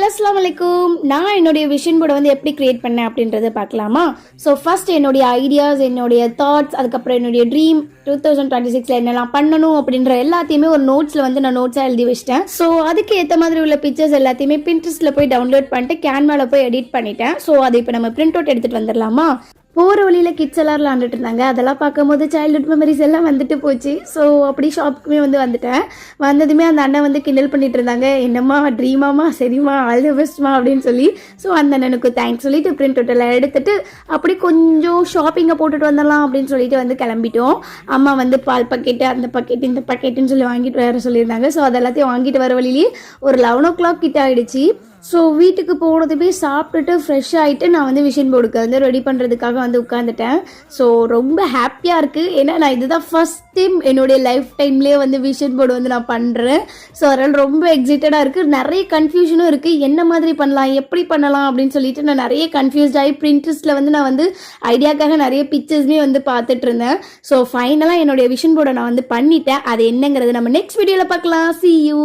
All அஸ்ஸலாமு அலைக்கும். நான் என்னுடைய விஷன் போர்டை வந்து எப்படி கிரியேட் பண்ணேன் அப்படின்றத பார்க்கலாமா? ஸோ ஃபர்ஸ்ட் என்னுடைய ஐடியாஸ், என்னுடைய தாட்ஸ், அதுக்கப்புறம் என்னுடைய ட்ரீம் 2026 என்னெல்லாம் பண்ணணும் அப்படின்ற எல்லாத்தையுமே ஒரு நோட்ஸில் வந்து நான் நோட்ஸாக எழுதி வச்சிட்டேன். ஸோ அதுக்கு ஏற்ற மாதிரி உள்ள பிக்சர்ஸ் எல்லாத்தையுமே பின்ட்ரெஸ்ட்டில் போய் டவுன்லோட் பண்ணிட்டு கேன்வாவில் போய் எடிட் பண்ணிட்டேன். ஸோ அதை இப்போ நம்ம பிரிண்ட் அவுட் எடுத்துகிட்டு வந்துடலாமா? போகிற வழியில் கிட்ஸ் எல்லாம் விளாண்டுட்டு இருந்தாங்க. அதெல்லாம் பார்க்கும்போது சைல்ட்ஹுட் மெமரிஸ் எல்லாம் வந்துட்டு போச்சு. ஸோ அப்படி ஷாப்புக்குமே வந்து வந்துட்டேன். வந்ததுமே அந்த அண்ணன் வந்து கிண்டல் பண்ணிட்டு இருந்தாங்க, என்னம்மா ட்ரீமாமா, சரிம்மா, ஆல் தி பெஸ்ட்மா அப்படின்னு சொல்லி. ஸோ அந்த அண்ணனுக்கு தேங்க்ஸ் சொல்லிட்டு பிரிண்ட் அவுட் எல்லாம் எடுத்துட்டு அப்படி கொஞ்சம் ஷாப்பிங்கை போட்டுட்டு வந்துடலாம் அப்படின்னு சொல்லிட்டு வந்து கிளம்பிட்டோம். அம்மா வந்து பால் பக்கெட்டு, அந்த பக்கெட், இந்த பக்கெட்டுன்னு சொல்லி வாங்கிட்டு வர சொல்லியிருந்தாங்க. ஸோ அதெல்லாத்தையும் வாங்கிட்டு வர வழியிலேயே ஒரு 11 o'clock கிட்ட ஆகிடுச்சு. ஸோ வீட்டுக்கு போனதுமே சாப்பிட்டுட்டு ஃப்ரெஷ் ஆகிட்டு நான் வந்து விஷன் போர்டுக்கு வந்து ரெடி பண்ணுறதுக்காக வந்து உட்காந்துட்டேன். ஸோ ரொம்ப ஹாப்பியாக இருக்குது. ஏன்னா நான் இதுதான் ஃபஸ்ட் டைம் என்னுடைய லைஃப் டைம்லேயே வந்து விஷன் போர்டு வந்து நான் பண்ணுறேன். ஸோ அதனால் ரொம்ப எக்ஸைட்டடாக இருக்குது. நிறைய கன்ஃபியூஷனும் இருக்குது, என்ன மாதிரி பண்ணலாம், எப்படி பண்ணலாம் அப்படின்னு சொல்லிட்டு நான் நிறைய கன்ஃபியூஸ்ட் ஆகி பிரிண்ட்ரெஸ்ட்டில் வந்து நான் வந்து ஐடியாக்காக நிறைய பிக்சர்ஸ்மே வந்து பார்த்துட்டு இருந்தேன். ஸோ ஃபைனலாக என்னுடைய விஷன் போர்டை நான் வந்து பண்ணிட்டேன். அது என்னங்கிறது நம்ம நெக்ஸ்ட் வீடியோவில் பார்க்கலாம். See you.